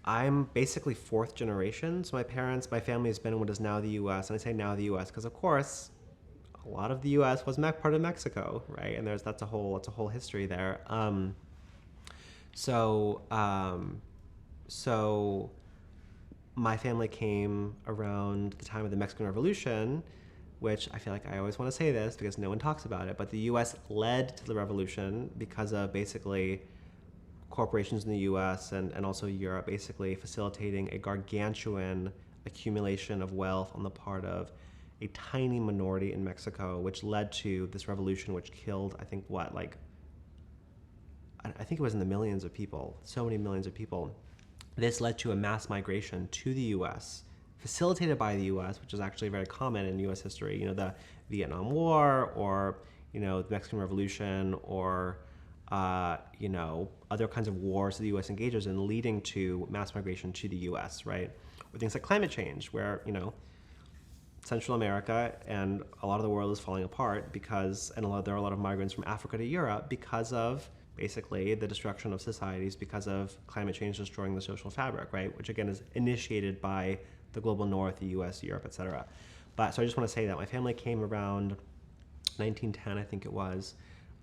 I'm basically fourth generation. So my family has been in what is now the U.S. And I say now the U.S. because, of course, a lot of the U.S. was part of Mexico, right? And that's a whole history there. So my family came around the time of the Mexican Revolution, which I feel like I always want to say this because no one talks about it, but the U.S. led to the revolution because of basically corporations in the U.S. and also Europe basically facilitating a gargantuan accumulation of wealth on the part of a tiny minority in Mexico, which led to this revolution which killed, I think it was in the millions of people, so many millions of people. This led to a mass migration to the U.S., facilitated by the U.S., which is actually very common in U.S. history. The Vietnam War, or the Mexican Revolution, or other kinds of wars that the U.S. engages in, leading to mass migration to the U.S. Right, or things like climate change, where Central America and a lot of the world is falling apart there are a lot of migrants from Africa to Europe because of basically the destruction of societies because of climate change destroying the social fabric, right? Which again is initiated by the global north, the US, Europe, etc. But so I just want to say that my family came around 1910, I think it was.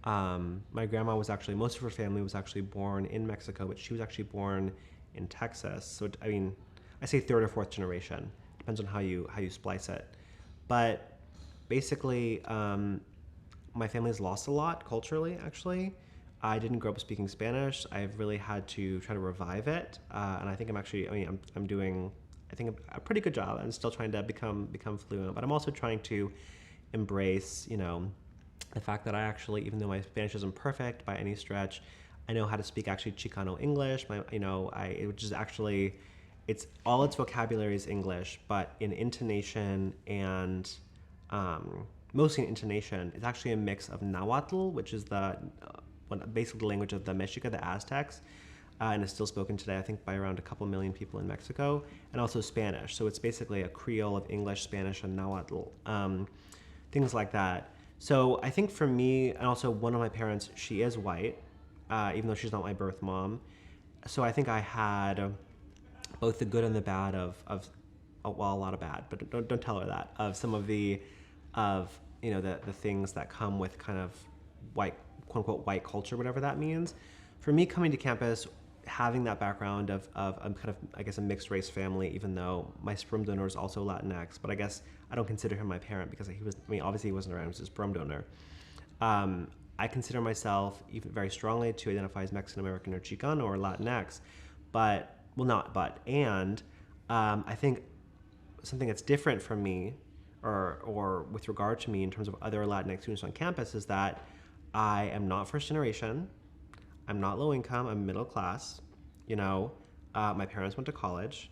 My grandma was most of her family was actually born in Mexico, but she was actually born in Texas. So I say third or fourth generation, depends on how you splice it. But basically, my family's lost a lot culturally, actually. I didn't grow up speaking Spanish. I've really had to try to revive it, and I think I'm doing a pretty good job. I'm still trying to become fluent, but I'm also trying to embrace, the fact that I actually, even though my Spanish isn't perfect by any stretch, I know how to speak actually Chicano English. Which is actually, it's all its vocabulary is English, but in intonation and mostly in intonation, it's actually a mix of Nahuatl, which is basically the language of the Mexica, the Aztecs, and is still spoken today, I think, by around a couple million people in Mexico, and also Spanish. So it's basically a Creole of English, Spanish, and Nahuatl, things like that. So I think for me, and also one of my parents, she is white, even though she's not my birth mom. So I think I had both the good and the bad of well, a lot of bad, but don't tell her that, of some of the the things that come with kind of white, quote unquote, white culture, whatever that means. For me, coming to campus, having that background of I'm kind of, I guess, a mixed race family, even though my sperm donor is also Latinx, but I guess I don't consider him my parent because obviously he wasn't around, he was a sperm donor. I consider myself even very strongly to identify as Mexican American or Chicano or Latinx, I think something that's different from me or with regard to me in terms of other Latinx students on campus is that I am not first generation. I'm not low income. I'm middle class. My parents went to college.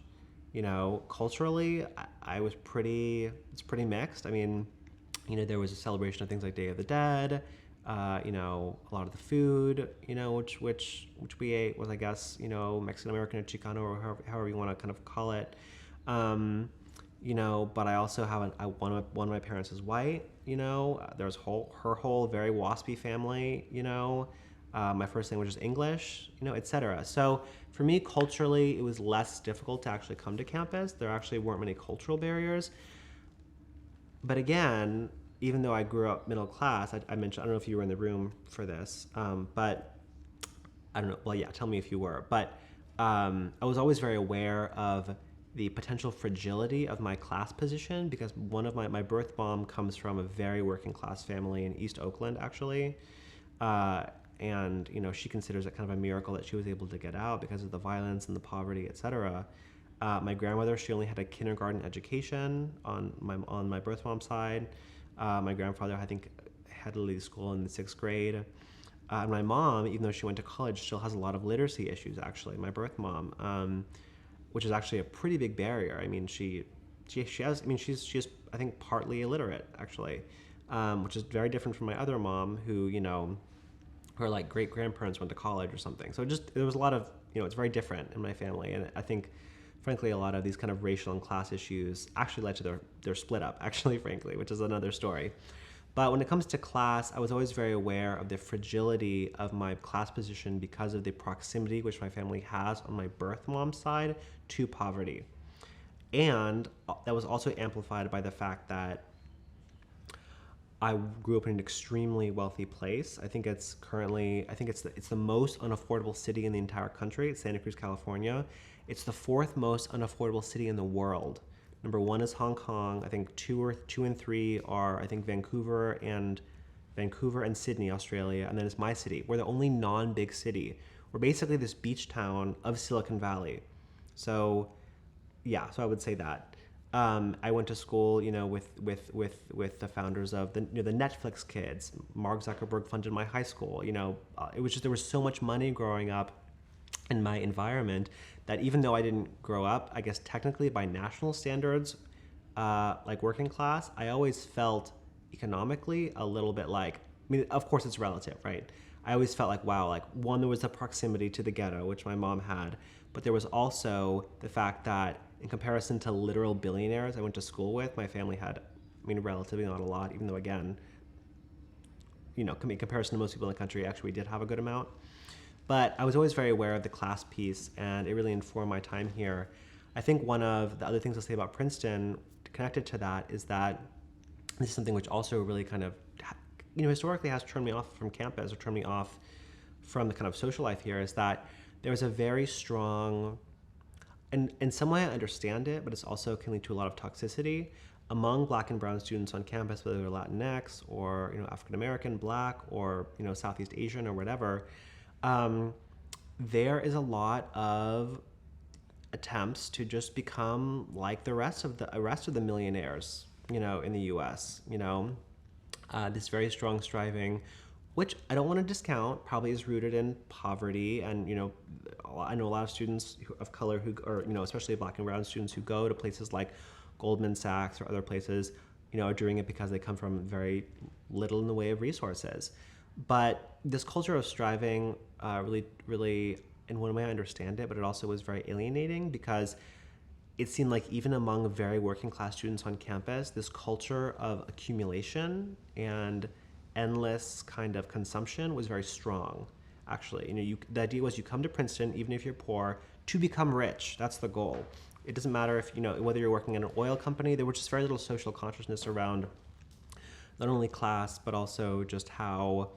Culturally, it's pretty mixed. I mean, there was a celebration of things like Day of the Dead. A lot of the food, which we ate was, I guess, Mexican American or Chicano or however you want to kind of call it. But I also have one of my parents is white. There's her whole very waspy family. My first language is English. Etc. So for me, culturally, it was less difficult to actually come to campus. There actually weren't many cultural barriers. But again, even though I grew up middle class, I mentioned, I don't know if you were in the room for this, but I don't know. Well, yeah, tell me if you were. But I was always very aware of the potential fragility of my class position because one of my birth mom comes from a very working class family in East Oakland, actually. And she considers it kind of a miracle that she was able to get out because of the violence and the poverty, etc. My grandmother, she only had a kindergarten education on my birth mom's side. My grandfather, I think, had to leave school in the 6th grade. And my mom, even though she went to college, still has a lot of literacy issues, actually, my birth mom, which is actually a pretty big barrier. I mean, she's I think, partly illiterate, actually, which is very different from my other mom who, her like great-grandparents went to college or something. So there was a lot of, it's very different in my family. And I think, frankly, a lot of these kind of racial and class issues actually led to their split up, actually, frankly, which is another story. But when it comes to class, I was always very aware of the fragility of my class position because of the proximity which my family has on my birth mom's side to poverty. And that was also amplified by the fact that I grew up in an extremely wealthy place. I think it's the most unaffordable city in the entire country. It's Santa Cruz, California. It's the 4th most unaffordable city in the world. Number 1 is Hong Kong. I think 2 and 3 are, I think, Vancouver and Sydney, Australia, and then it's my city. We're the only non-big city. We're basically this beach town of Silicon Valley. So, yeah. So I would say that. I went to school, with the founders of the Netflix kids. Mark Zuckerberg funded my high school. It was just there was so much money growing up in my environment that even though I didn't grow up, I guess technically by national standards, like working class, I always felt economically a little bit like, of course it's relative, right? I always felt like, wow, like one, there was a proximity to the ghetto, which my mom had, but there was also the fact that in comparison to literal billionaires I went to school with, my family had, relatively not a lot, even though again, in comparison to most people in the country, actually we did have a good amount. But I was always very aware of the class piece, and it really informed my time here. I think one of the other things I'll say about Princeton, connected to that, is that this is something which also really kind of, historically has turned me off from campus or turned me off from the kind of social life here, is that there was a very strong, and in some way I understand it, but it's also can lead to a lot of toxicity among Black and brown students on campus, whether they're Latinx or African American, Black, or Southeast Asian or whatever. There is a lot of attempts to just become like the rest of the millionaires, in the U.S. This very strong striving, which I don't want to discount, probably is rooted in poverty, and I know a lot of students of color especially Black and brown students who go to places like Goldman Sachs or other places, are doing it because they come from very little in the way of resources. But this culture of striving really in one way I understand it, but it also was very alienating because it seemed like even among very working class students on campus, this culture of accumulation and endless kind of consumption was very strong. Actually, the idea was you come to Princeton, even if you're poor, to become rich. That's the goal. It doesn't matter if, whether you're working in an oil company. There was just very little social consciousness around not only class, but also just how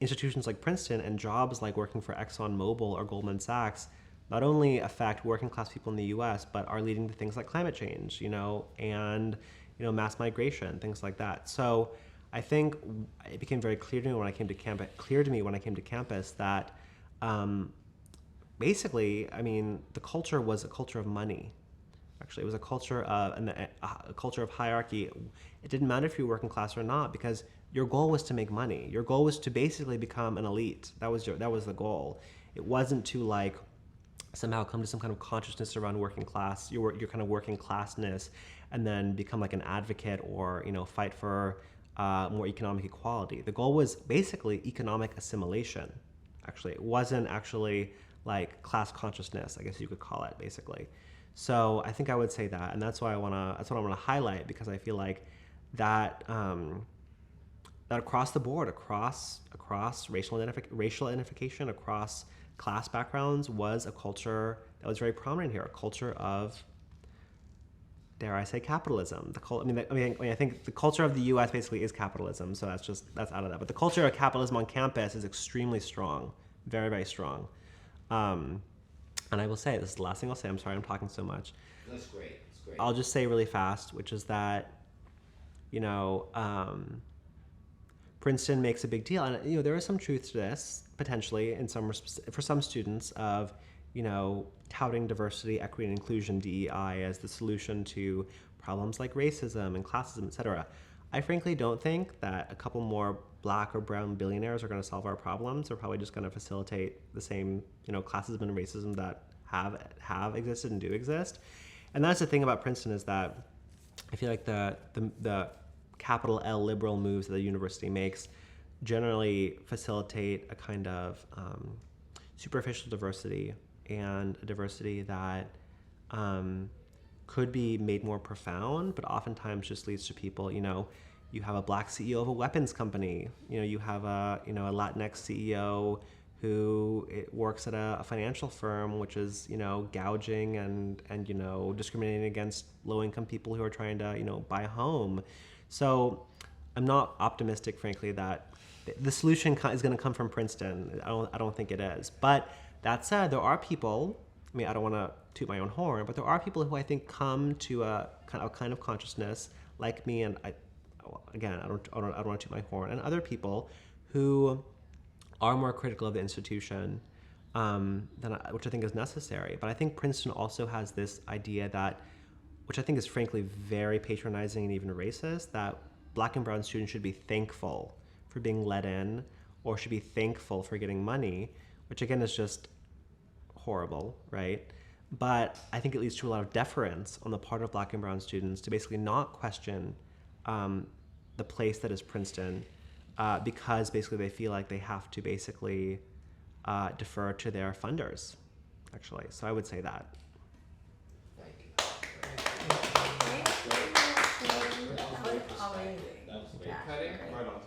institutions like Princeton and jobs like working for ExxonMobil or Goldman Sachs not only affect working class people in the US, but are leading to things like climate change, and mass migration, things like that. So I think it became very clear to me when I came to campus that basically, the culture was a culture of money. Actually, it was a culture of a culture of hierarchy. It didn't matter if you were working class or not because your goal was to make money. Your goal was to basically become an elite. That was the goal. It wasn't to somehow come to some kind of consciousness around working class, your kind of working classness, and then become like an advocate or fight for more economic equality. The goal was basically economic assimilation. Actually, it wasn't actually like class consciousness, I guess you could call it, basically. So I think I would say that, and that's what I want to highlight because I feel like that that across the board, across racial identification, across class backgrounds, was a culture that was very prominent here. A culture of, dare I say, capitalism. I think the culture of the U.S. basically is capitalism. So that's out of that. But the culture of capitalism on campus is extremely strong, very, very strong. And I will say, this is the last thing I'll say. I'm sorry I'm talking so much.
That's great. It's great.
I'll just say really fast, which is that, Princeton makes a big deal. And, there is some truth to this, potentially, for some students of, touting diversity, equity, and inclusion, DEI, as the solution to problems like racism and classism, et cetera. I frankly don't think that a couple more black or brown billionaires are going to solve our problems. They're probably just going to facilitate the same, classism and racism that have existed and do exist. And that's the thing about Princeton is that I feel like the capital L liberal moves that the university makes generally facilitate a kind of superficial diversity and a diversity that could be made more profound, but oftentimes just leads to people, you have a black CEO of a weapons company, you have a Latinx CEO who works at a financial firm, which is, gouging and discriminating against low-income people who are trying to, buy a home. So I'm not optimistic, frankly, that the solution is going to come from Princeton. I don't think it is. But that said, there are people, I don't want to toot my own horn, but there are people who I think come to a kind of consciousness like me, and I don't want to toot my horn, and other people who are more critical of the institution, which I think is necessary. But I think Princeton also has this idea that, which I think is frankly very patronizing and even racist, that black and brown students should be thankful for being let in, or should be thankful for getting money, which again is just horrible, right? But I think it leads to a lot of deference on the part of black and brown students to basically not question the place that is Princeton, because basically they feel like they have to basically defer to their funders, actually. So I would say that.
Thank you.
That was amazing.
That was great.
Yeah,
Cutting
great.
right on time.